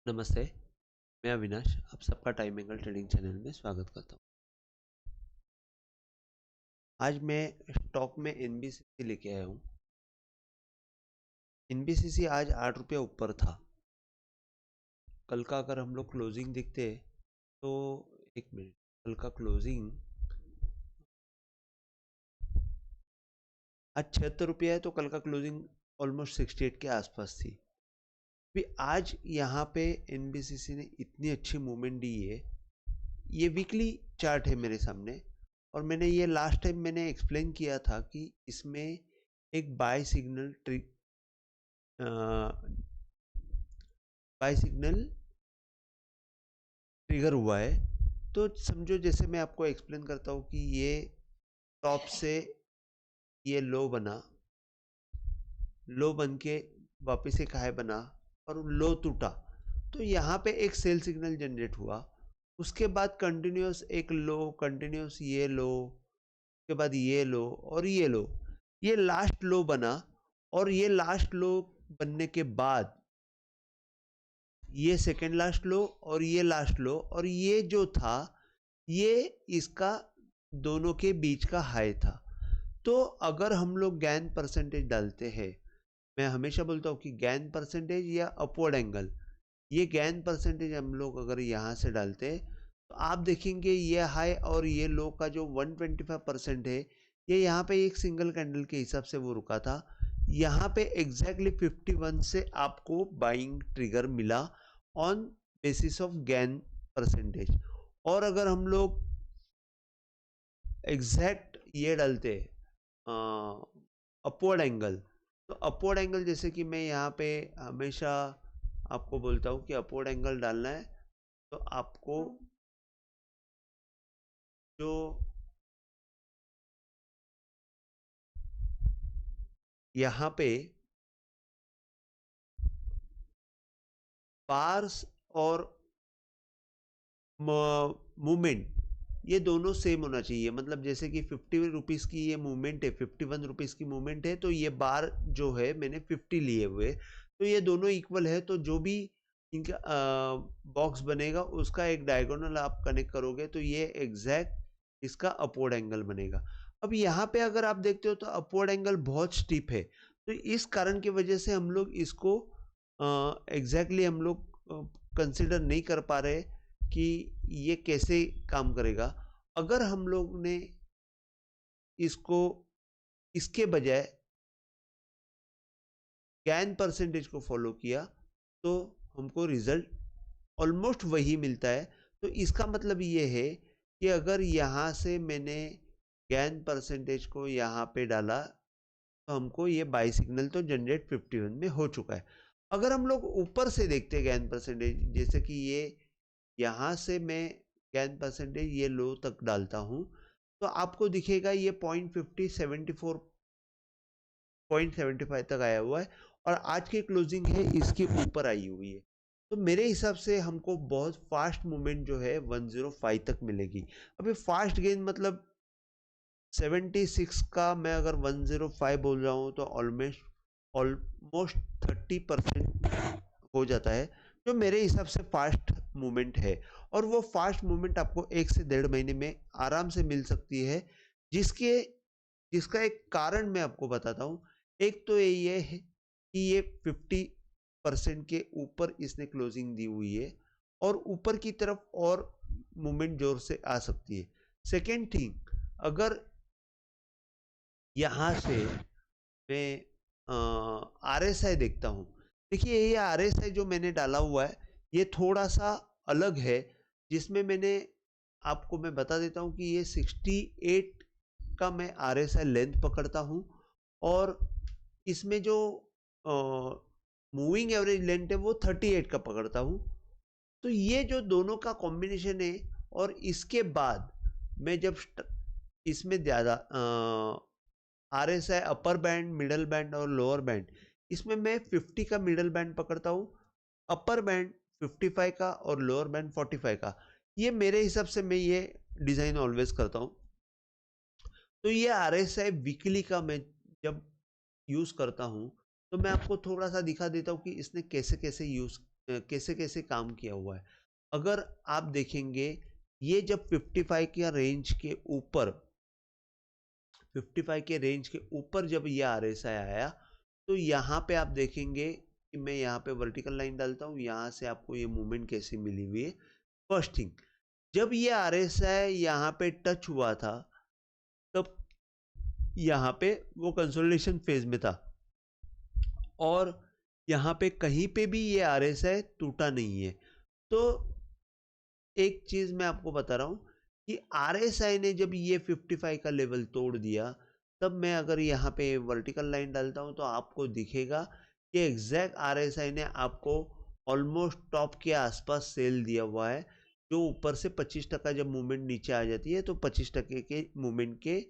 नमस्ते, मैं अविनाश आप सबका टाइम एंगल ट्रेडिंग चैनल में स्वागत करता हूँ। आज मैं स्टॉक में एनबीसीसी लेके आया हूँ। एनबीसीसी आज 8 रुपया ऊपर था। कल का अगर हम लोग क्लोजिंग देखते तो एक मिनट, कल का क्लोजिंग आज 76 रुपया है, तो कल का क्लोजिंग ऑलमोस्ट 68 के आसपास थी। भी आज यहाँ पे एनबीसीसी ने इतनी अच्छी मूवमेंट दी है। ये वीकली चार्ट है मेरे सामने, और मैंने ये लास्ट टाइम मैंने एक्सप्लेन किया था कि इसमें एक बाय सिग्नल ट्रिगर हुआ है। तो समझो, जैसे मैं आपको एक्सप्लेन करता हूँ कि ये टॉप से ये लो बन के वापस एक हाई बना और लो टूटा, तो यहाँ पे एक सेल सिग्नल जनरेट हुआ। उसके बाद कंटिन्यूस एक लो, कंटिन्यूस ये लो, उसके बाद ये लो और ये लास्ट लो बना। और ये लास्ट लो बनने के बाद ये सेकेंड लास्ट लो और ये लास्ट लो, और ये जो था ये इसका दोनों के बीच का हाई था। तो अगर हम लोग गेन परसेंटेज डालते हैं, मैं हमेशा बोलता हूँ कि गेन परसेंटेज या अपवर्ड एंगल, ये गेन परसेंटेज हम लोग अगर यहाँ से डालते हैं तो आप देखेंगे ये हाई और ये लो का जो 125% है, ये यहाँ पे एक सिंगल कैंडल के हिसाब से वो रुका था। यहाँ पे एग्जैक्टली 51 से आपको बाइंग ट्रिगर मिला on basis of gain percentage. और अगर हम लोग एग्जैक्ट ये डालते अपवर्ड एंगल, तो अपवर्ड एंगल जैसे कि मैं यहाँ पे हमेशा आपको बोलता हूँ कि अपवर्ड एंगल डालना है, तो आपको जो यहाँ पे बार्स और मूवमेंट ये दोनों सेम होना चाहिए। मतलब जैसे कि 50 रुपीज़ की ये मूवमेंट है, 51 रुपीज़ की मूवमेंट है, तो ये बार जो है मैंने 50 लिए हुए, तो ये दोनों इक्वल है। तो जो भी इनका बॉक्स बनेगा उसका एक डायगोनल आप कनेक्ट करोगे तो ये एग्जैक्ट इसका अपवर्ड एंगल बनेगा। अब यहाँ पे अगर आप देखते हो तो अपवर्ड एंगल बहुत स्टीप है, तो इस कारण की वजह से हम लोग इसको एग्जैक्टली हम लोग कंसिडर नहीं कर पा रहे कि ये कैसे काम करेगा। अगर हम लोग ने इसको इसके बजाय गेन परसेंटेज को फॉलो किया तो हमको रिजल्ट ऑलमोस्ट वही मिलता है। तो इसका मतलब ये है कि अगर यहाँ से मैंने गेन परसेंटेज को यहाँ पे डाला तो हमको ये बाई सिग्नल तो जनरेट 51 में हो चुका है। अगर हम लोग ऊपर से देखते हैं गेन परसेंटेज, जैसे कि ये यहाँ से मैं गेन परसेंटेज ये लो तक डालता हूँ, तो आपको दिखेगा ये 0.50 74.75 तक आया हुआ है, और आज की क्लोजिंग है इसके ऊपर आई हुई है। तो मेरे हिसाब से हमको बहुत फास्ट मूवमेंट जो है 105 तक मिलेगी। अभी फास्ट गेन मतलब 76 का मैं अगर 105 बोल रहा हूँ तो ऑलमोस्ट ऑलमोस्ट 30% हो जाता है, जो मेरे हिसाब से फास्ट मूवमेंट है। और वो फास्ट मूवमेंट आपको 1 से 1.5 महीने में आराम से मिल सकती है, जिसके जिसका एक कारण मैं आपको बताता हूँ। एक तो ये है कि ये 50% के ऊपर इसने क्लोजिंग दी हुई है, और ऊपर की तरफ और मूवमेंट जोर से आ सकती है। सेकेंड थिंग, अगर यहाँ से मैं RSI देखता हूँ, देखिए ये RSI जो मैंने डाला हुआ है ये थोड़ा सा अलग है, जिसमें मैंने आपको मैं बता देता हूँ कि ये 68 का मैं RSI लेंथ पकड़ता हूँ, और इसमें जो मूविंग एवरेज लेंथ है वो 38 का पकड़ता हूँ। तो ये जो दोनों का कॉम्बिनेशन है, और इसके बाद मैं जब इसमें ज़्यादा RSI upper band, middle band और लोअर बैंड, इसमें मैं 50 का मिडल बैंड पकड़ता हूँ, अपर बैंड 55 का और लोअर बैंड 45 का। ये मेरे हिसाब से मैं ये डिज़ाइन ऑलवेज करता हूँ। तो ये RSI वीकली का मैं जब यूज़ करता हूँ तो मैं आपको थोड़ा सा दिखा देता हूँ कि इसने कैसे कैसे यूज़ कैसे कैसे काम किया हुआ है। अगर आप देखेंगे ये जब 55 के रेंज के ऊपर 55 के रेंज के ऊपर जब ये RSI आया, तो यहाँ पे आप देखेंगे कि मैं यहाँ पे वर्टिकल लाइन डालता हूँ, यहाँ से आपको ये मूवमेंट कैसे मिली हुई है। फर्स्ट थिंग, जब ये RSI यहाँ पे टच हुआ था, तब यहाँ पे वो कंसोलिडेशन फेज में था और यहाँ पे कहीं पे भी ये RSI टूटा नहीं है। तो एक चीज मैं आपको बता रहा हूं कि RSI ने जब ये 55 का लेवल तोड़ दिया, तब मैं अगर यहाँ पे वर्टिकल लाइन डालता हूं तो आपको दिखेगा कि एग्जैक्ट RSI ने आपको ऑलमोस्ट टॉप के आसपास सेल दिया हुआ है। जो ऊपर से 25% जब मूवमेंट नीचे आ जाती है तो 25% के मूवमेंट के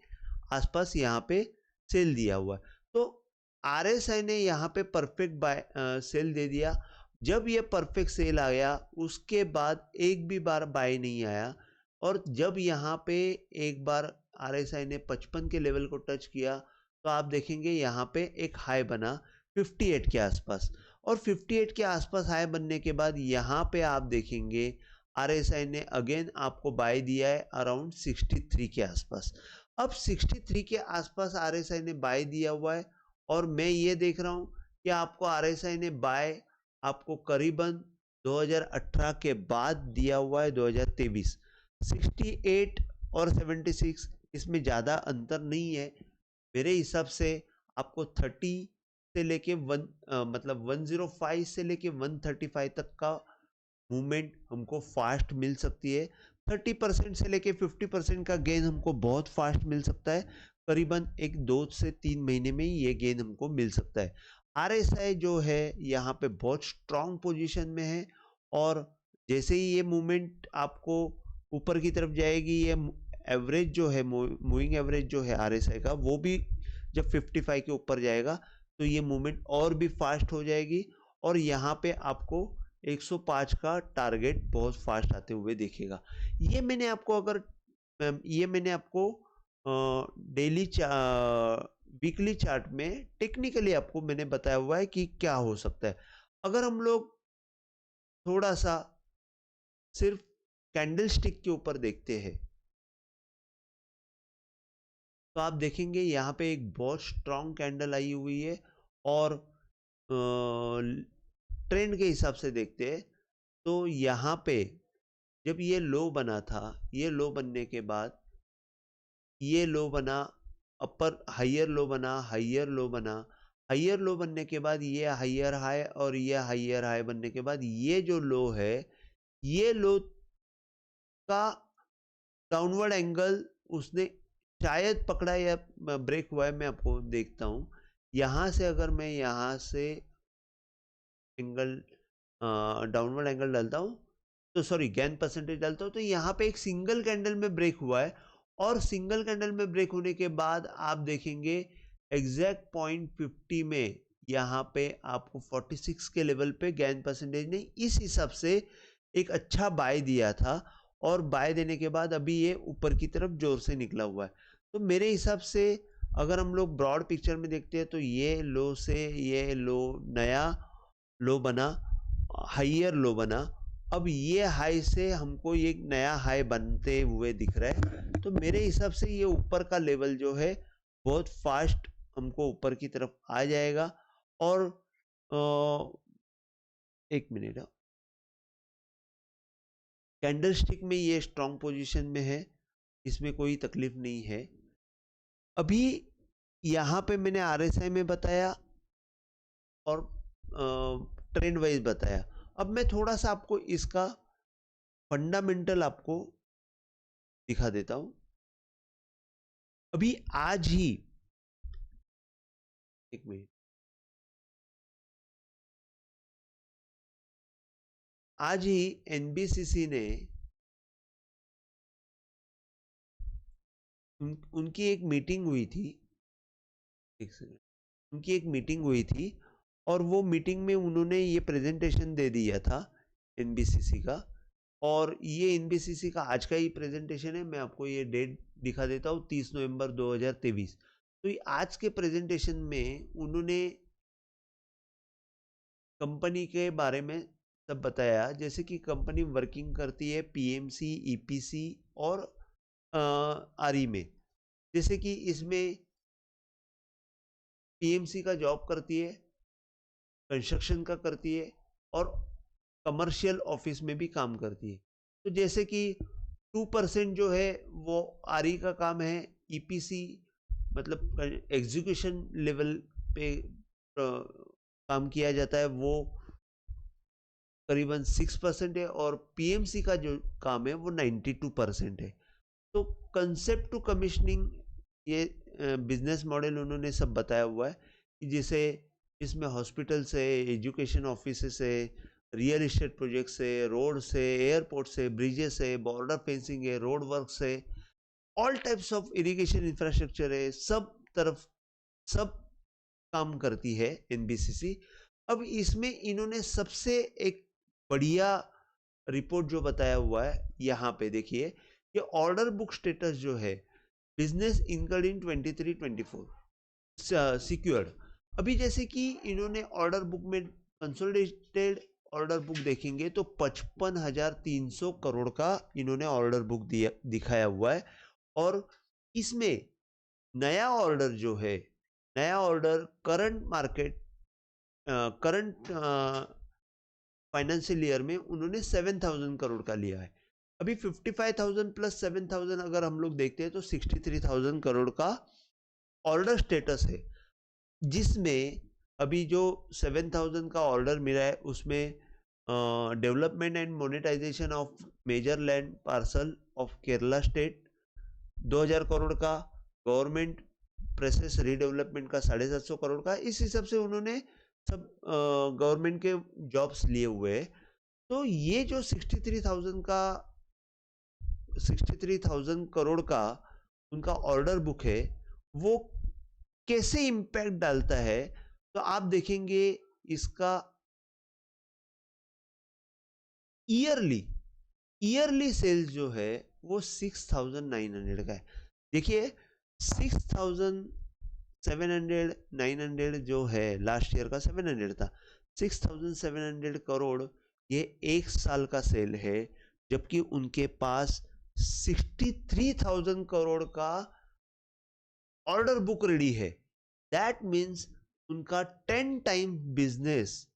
आसपास यहाँ पे सेल दिया हुआ है। तो RSI ने यहाँ पे परफेक्ट बाय सेल दे दिया। जब ये परफेक्ट सेल आया उसके बाद एक भी बार बाय नहीं आया, और जब यहाँ पे एक बार RSI ने 55 के लेवल को टच किया तो आप देखेंगे यहाँ पे एक हाई बना 58 के आसपास, और 58 के आसपास हाई बनने के बाद यहाँ पे आप देखेंगे RSI ने अगेन आपको बाय दिया है अराउंड 63 के आसपास। अब 63 के आसपास RSI ने बाय दिया हुआ है, और मैं ये देख रहा हूँ कि आपको RSI ने बाय आपको करीबन 2018 के बाद दिया हुआ है 2023। 68 और 76 इसमें ज़्यादा अंतर नहीं है मेरे हिसाब से। आपको 30 से लेके मतलब 105 से लेके 135 तक का मूवमेंट हमको फास्ट मिल सकती है। 30% से लेके 50% का गेन हमको बहुत फास्ट मिल सकता है। करीबन एक 2 से 3 महीने में ही ये गेन हमको मिल सकता है। RSI जो है यहाँ पे बहुत स्ट्रांग पोजीशन में है, और जैसे ही ये मूवमेंट आपको ऊपर की तरफ जाएगी, ये एवरेज जो है मूविंग एवरेज जो है RSI का, वो भी जब 55 के ऊपर जाएगा तो ये मूवमेंट और भी फास्ट हो जाएगी, और यहाँ पे आपको 105 का टारगेट बहुत फास्ट आते हुए दिखेगा। ये मैंने आपको डेली वीकली चार्ट में टेक्निकली आपको मैंने बताया हुआ है कि क्या हो सकता है। अगर हम लोग थोड़ा सा सिर्फ कैंडल स्टिक के ऊपर देखते हैं तो आप देखेंगे यहाँ पे एक बहुत स्ट्रांग कैंडल आई हुई है, और ट्रेंड के हिसाब से देखते हैं तो यहाँ पे जब ये लो बना था, ये लो बनने के बाद ये लो बना, अपर हाइयर लो बना, हाइयर लो बना, हाइयर लो बनने के बाद ये हाइयर हाई, और ये हाइयर हाई बनने के बाद ये जो लो है, ये लो का डाउनवर्ड एंगल उसने शायद पकड़ा या ब्रेक हुआ है। मैं आपको देखता हूं यहां से, अगर मैं यहां से एंगल डाउनवर्ड एंगल डालता हूं तो सॉरी गेन परसेंटेज डालता हूं, तो यहाँ पे एक सिंगल कैंडल में ब्रेक हुआ है, और सिंगल कैंडल में ब्रेक होने के बाद आप देखेंगे एग्जैक्ट पॉइंट 50 में यहाँ पे आपको 46 के लेवल पे गेन परसेंटेज ने इस हिसाब से एक अच्छा बाय दिया था, और बाय देने के बाद अभी ये ऊपर की तरफ जोर से निकला हुआ है। तो मेरे हिसाब से अगर हम लोग ब्रॉड पिक्चर में देखते हैं तो ये लो से ये लो नया लो बना, हाइयर लो बना, अब ये हाई से हमको ये नया हाई बनते हुए दिख रहा है। तो मेरे हिसाब से ये ऊपर का लेवल जो है बहुत फास्ट हमको ऊपर की तरफ आ जाएगा। और एक मिनट, कैंडल स्टिक में ये स्ट्रांग पोजीशन में है, इसमें कोई तकलीफ नहीं है। अभी यहाँ पे मैंने RSI में बताया और ट्रेंड वाइज बताया। अब मैं थोड़ा सा आपको इसका फंडामेंटल आपको दिखा देता हूं। अभी आज ही, एक मिनट, आज ही NBCC ने उनकी एक मीटिंग हुई थी, एक सेकंड, उनकी एक मीटिंग हुई थी, और वो मीटिंग में उन्होंने ये प्रेजेंटेशन दे दिया था NBCC का, और ये NBCC का आज का ही प्रेजेंटेशन है। मैं आपको ये डेट दिखा देता हूँ, 30 नवंबर 2023। तो आज के प्रेजेंटेशन में उन्होंने कंपनी के बारे में सब बताया। जैसे कि कंपनी वर्किंग करती है पीएमसी, ईपीसी और आरई में। जैसे कि इसमें पीएमसी का जॉब करती है, कंस्ट्रक्शन का करती है और कमर्शियल ऑफिस में भी काम करती है। तो जैसे कि 2% जो है वो आरई का काम है, ईपीसी मतलब एग्जीक्यूशन लेवल पे काम किया जाता है, वो करीबन 6% है, और पीएमसी का जो काम है वो 92% है। तो कंसेप्ट टू कमीशनिंग ये बिजनेस मॉडल उन्होंने सब बताया हुआ है कि जैसे इसमें हॉस्पिटल से, एजुकेशन ऑफिस से, रियल एस्टेट प्रोजेक्ट से, रोड से, एयरपोर्ट से, ब्रिजेस से, बॉर्डर फेंसिंग है, रोड वर्क से, all types of irrigation infrastructure है, सब तरफ सब काम करती है एनबीसीसी। अब इसमें इन्होंने सबसे एक बढ़िया रिपोर्ट जो बताया हुआ है यहाँ पे देखिए, ये ऑर्डर बुक स्टेटस जो है बिजनेस इनकर्ड इन 23-24 सिक्योर्ड। अभी जैसे कि इन्होंने ऑर्डर बुक में कंसोलिडेटेड ऑर्डर बुक देखेंगे तो 55,300 करोड़ का इन्होंने ऑर्डर बुक दिया दिखाया हुआ है। और इसमें नया ऑर्डर जो है, नया order current market current financial year में उन्होंने 7,000 करोड़ का लिया है। अभी 55,000 प्लस 7,000 अगर हम लोग देखते हैं तो 63,000 करोड़ का ऑर्डर स्टेटस है, जिसमें अभी जो 7,000 का ऑर्डर मिला है उसमें development and monetization of major land parcel of Kerala state 2,000 crore का, गवर्नमेंट प्रेसेस रीडेवलपमेंट का 750 करोड़ का। इस हिसाब से उन्होंने सब गवर्नमेंट के जॉब्स लिए हुए हैं। तो ये जो 63,000 करोड़ का उनका ऑर्डर बुक है, वो कैसे इम्पैक्ट डालता है, तो आप देखेंगे इसका ईयरली सेल्स जो है वो 6,900 का है। देखिए 6,700 900 जो है, लास्ट ईयर का 700 था, 6,700 करोड़ ये एक साल का सेल है, जबकि उनके पास 63,000 करोड़ का ऑर्डर बुक रेडी है। दैट मीन्स उनका 10 टाइम बिजनेस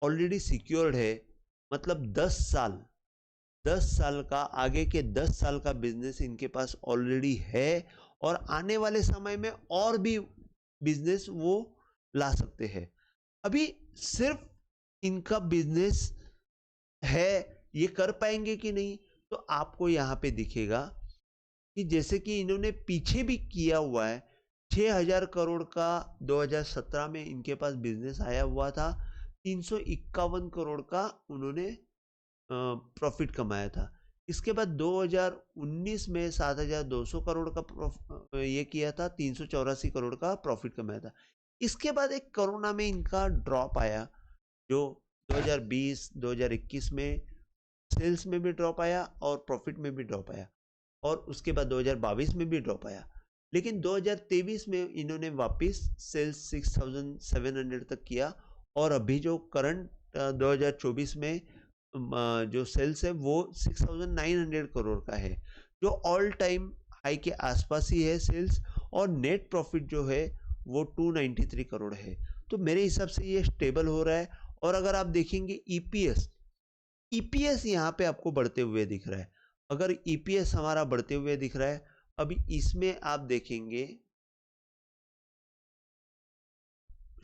ऑलरेडी सिक्योर्ड है। मतलब 10 साल का, आगे के 10 साल का बिजनेस इनके पास ऑलरेडी है, और आने वाले समय में और भी बिजनेस वो ला सकते हैं। अभी सिर्फ इनका बिजनेस है, ये कर पाएंगे कि नहीं, तो आपको यहाँ पे दिखेगा कि जैसे कि इन्होंने पीछे भी किया हुआ है, 6,000 करोड़ का 2017 में इनके पास बिजनेस आया हुआ था, 351 करोड़ का उन्होंने प्रॉफिट कमाया था। इसके बाद 2019 में 7,200 करोड़ का ये किया था, 384 करोड़ का प्रॉफिट कमाया था। इसके बाद एक कोरोना में इनका ड्रॉप आया, जो 2020-2021 में सेल्स में भी ड्रॉप आया और प्रॉफिट में भी ड्रॉप आया, और उसके बाद 2022 में भी ड्रॉप आया। लेकिन 2023 में इन्होंने वापस सेल्स 6,700 तक किया, और अभी जो करंट 2024 में जो सेल्स है वो 6,900 करोड़ का है, जो ऑल टाइम हाई के आसपास ही है सेल्स। और नेट प्रॉफिट जो है वो 293 करोड़ है। तो मेरे हिसाब से ये स्टेबल हो रहा है। और अगर आप देखेंगे ईपीएस यहाँ पे आपको बढ़ते हुए दिख रहा है। अगर ईपीएस हमारा बढ़ते हुए दिख रहा है, अभी इसमें आप देखेंगे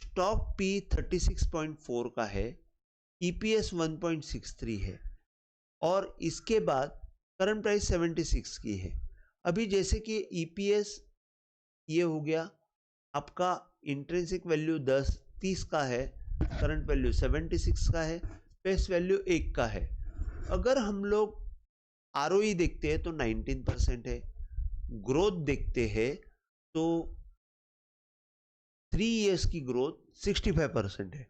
स्टॉक पी 36.4 का है, ईपीएस 1.63 है, और इसके बाद करंट प्राइस 76 की है। अभी जैसे कि ईपीएस ये हो गया आपका, इंट्रिंसिक वैल्यू 30 का है, करंट वैल्यू 76 का है, फेस वैल्यू 1 का है। अगर हम लोग आरओई देखते हैं तो 19% है, ग्रोथ देखते हैं तो 3 इयर्स की ग्रोथ 65% है।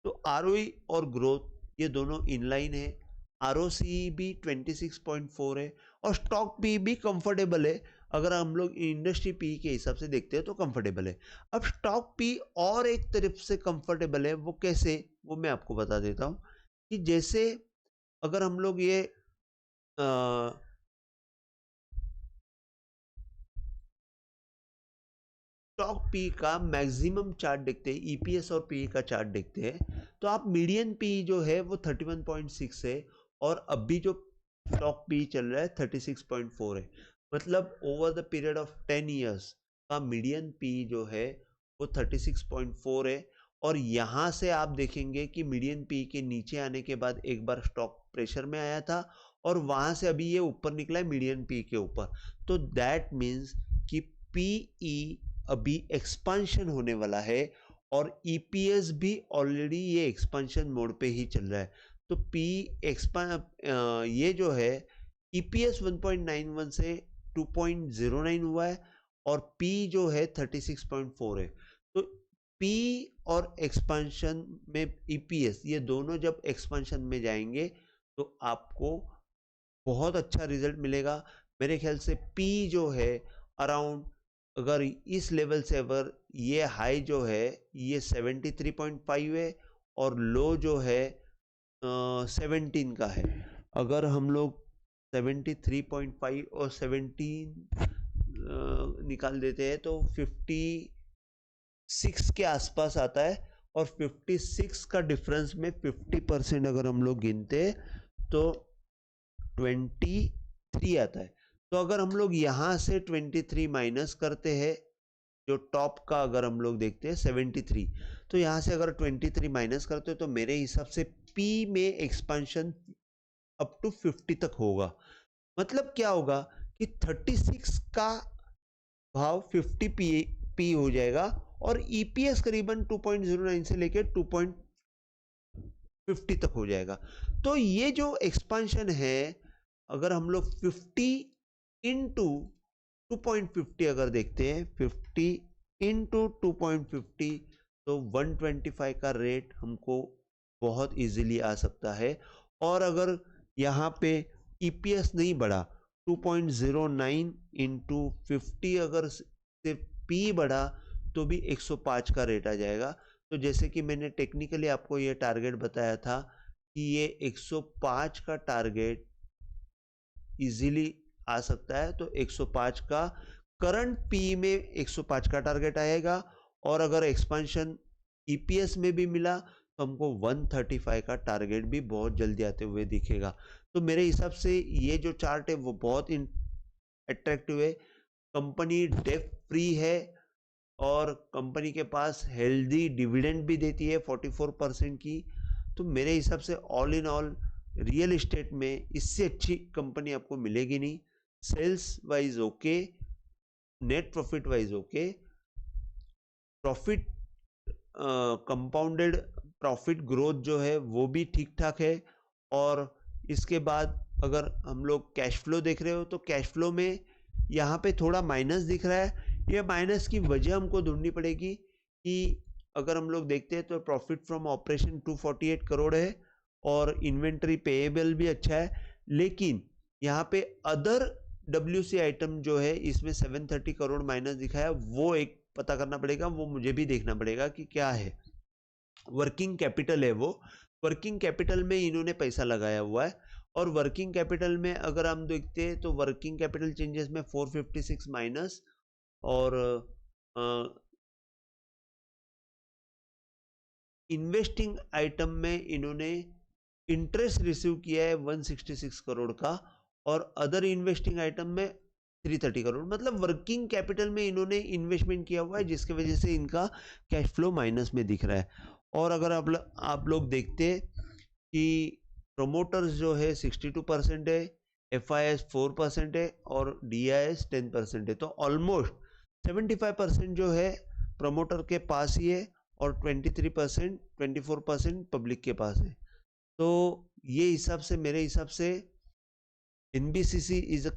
तो आरओई और ग्रोथ ये दोनों इनलाइन है। आरओसी भी 26.4 है, और स्टॉक पी भी कंफर्टेबल है। अगर हम लोग इंडस्ट्री पी के हिसाब से देखते हैं तो कंफर्टेबल है। अब स्टॉक पी और एक तरफ से कंफर्टेबल है, वो कैसे, वो मैं आपको बता देता हूँ कि जैसे अगर हम लोग ये स्टॉक पी का मैक्सिमम चार्ट देखते हैं, ईपीएस और पी का चार्ट देखते हैं, तो आप मीडियन पी जो है वो 31.6 है और अभी जो स्टॉक पी चल रहा है 36.4 है। मतलब over the period of 10 years का मीडियन पी जो है वो 36.4 है। और यहाँ से आप देखेंगे कि मीडियन पी के नीचे आने के बाद एक बार स्टॉक प्रेशर में आया था और वहाँ से अभी ये ऊपर निकला है मीडियन पी के ऊपर। तो दैट मीन्स कि पीई अभी एक्सपांशन होने वाला है और ईपीएस भी ऑलरेडी ये एक्सपांशन मोड पे ही चल रहा है। तो पी ये जो है ईपीएस 1.91 से 2.09 हुआ है और पी जो है 36.4 है। तो पी और एक्सपांशन में ईपीएस ये दोनों जब एक्सपांशन में जाएंगे तो आपको बहुत अच्छा रिजल्ट मिलेगा। मेरे ख्याल से पी जो है अराउंड, अगर इस लेवल से अगर ये हाई जो है ये 73.5 है और लो जो है 17 का है, अगर हम लोग 73.5 और 17 निकाल देते हैं तो 56 के आसपास आता है और 56 का डिफरेंस में 50% अगर हम लोग गिनते हैं तो 23 आता है। तो अगर हम लोग यहाँ से 23 माइनस करते हैं, जो टॉप का अगर हम लोग देखते हैं 73, तो यहाँ से अगर 23 माइनस करते हो तो मेरे हिसाब से पी में एक्सपांशन अप टू 50 तक होगा। मतलब क्या होगा कि 36 का भाव 50 पी हो जाएगा और ईपीएस करीबन 2.09 से लेकर 2.50 तक हो जाएगा। तो ये जो एक्सपांशन है अगर हम लोग 50 इंटू 2.50 अगर देखते हैं 50 इंटू 2.50 तो 125 का रेट हमको बहुत इजीली आ सकता है। और अगर यहाँ पे ईपीएस नहीं बढ़ा 2.09 इंटू 50 अगर सिर्फ पी बढ़ा तो भी 105 का रेट आ जाएगा। तो जैसे कि मैंने टेक्निकली आपको ये टारगेट बताया था कि ये 105 का टारगेट इजीली आ सकता है। तो 105 का करंट पी में 105 का टारगेट आएगा और अगर एक्सपांशन ईपीएस में भी मिला तो हमको 135 का टारगेट भी बहुत जल्दी आते हुए दिखेगा। तो मेरे हिसाब से ये जो चार्ट है वो बहुत अट्रैक्टिव है। कंपनी डेट फ्री है और कंपनी के पास हेल्दी डिविडेंड भी देती है 44% की। तो मेरे हिसाब से all in all real estate में इससे अच्छी कंपनी आपको मिलेगी नहीं। Sales wise okay, net profit wise okay, profit compounded profit growth जो है वो भी ठीक ठाक है। और इसके बाद अगर हम लोग कैश फ्लो देख रहे हो तो कैश फ्लो में यहाँ पे थोड़ा माइनस दिख रहा है। ये माइनस की वजह हमको ढूंढनी पड़ेगी कि अगर हम लोग देखते हैं तो प्रॉफिट फ्रॉम ऑपरेशन 248 करोड़ है और इन्वेंट्री पेएबल भी अच्छा है, लेकिन यहाँ पे अदर डब्ल्यूसी आइटम जो है इसमें 730 करोड़ माइनस दिखाया, वो एक पता करना पड़ेगा, वो मुझे भी देखना पड़ेगा कि क्या है। वर्किंग कैपिटल है, वो वर्किंग कैपिटल में इन्होंने पैसा लगाया हुआ है और वर्किंग कैपिटल में अगर हम देखते हैं तो वर्किंग कैपिटल चेंजेस में 456 माइनस और इन्वेस्टिंग आइटम में इन्होंने इंटरेस्ट रिसीव किया है 166 करोड़ का और अदर इन्वेस्टिंग आइटम में 330 करोड़। मतलब वर्किंग कैपिटल में इन्होंने इन्वेस्टमेंट किया हुआ है जिसकी वजह से इनका कैश फ्लो माइनस में दिख रहा है। और अगर आप लोग देखते कि प्रोमोटर्स जो है 62% है, FIS 4% है और DIS 10% है। तो ऑलमोस्ट 75% जो है प्रोमोटर के पास ही है और 24% पब्लिक के पास है। तो ये हिसाब से मेरे हिसाब से NBCC is a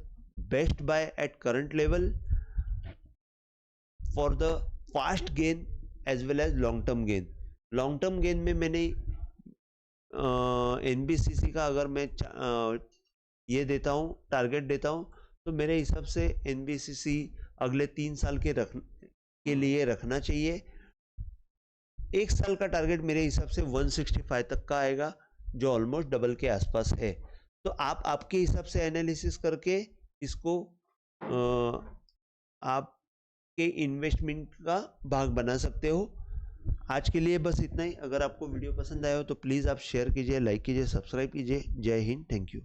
best buy at current level for the fast gain as well as long term gain. Long term gain में मैंने NBCC का अगर मैं ये देता हूँ टारगेट देता हूँ तो मेरे हिसाब से NBCC अगले 3 साल के लिए रखना चाहिए। 1 साल का टारगेट मेरे हिसाब से 165 तक का आएगा, जो ऑलमोस्ट डबल के आसपास है। तो आप आपके हिसाब से एनालिसिस करके इसको आपके इन्वेस्टमेंट का भाग बना सकते हो। आज के लिए बस इतना ही। अगर आपको वीडियो पसंद आया हो तो प्लीज़ आप शेयर कीजिए, लाइक कीजिए, सब्सक्राइब कीजिए। जय हिंद, थैंक यू।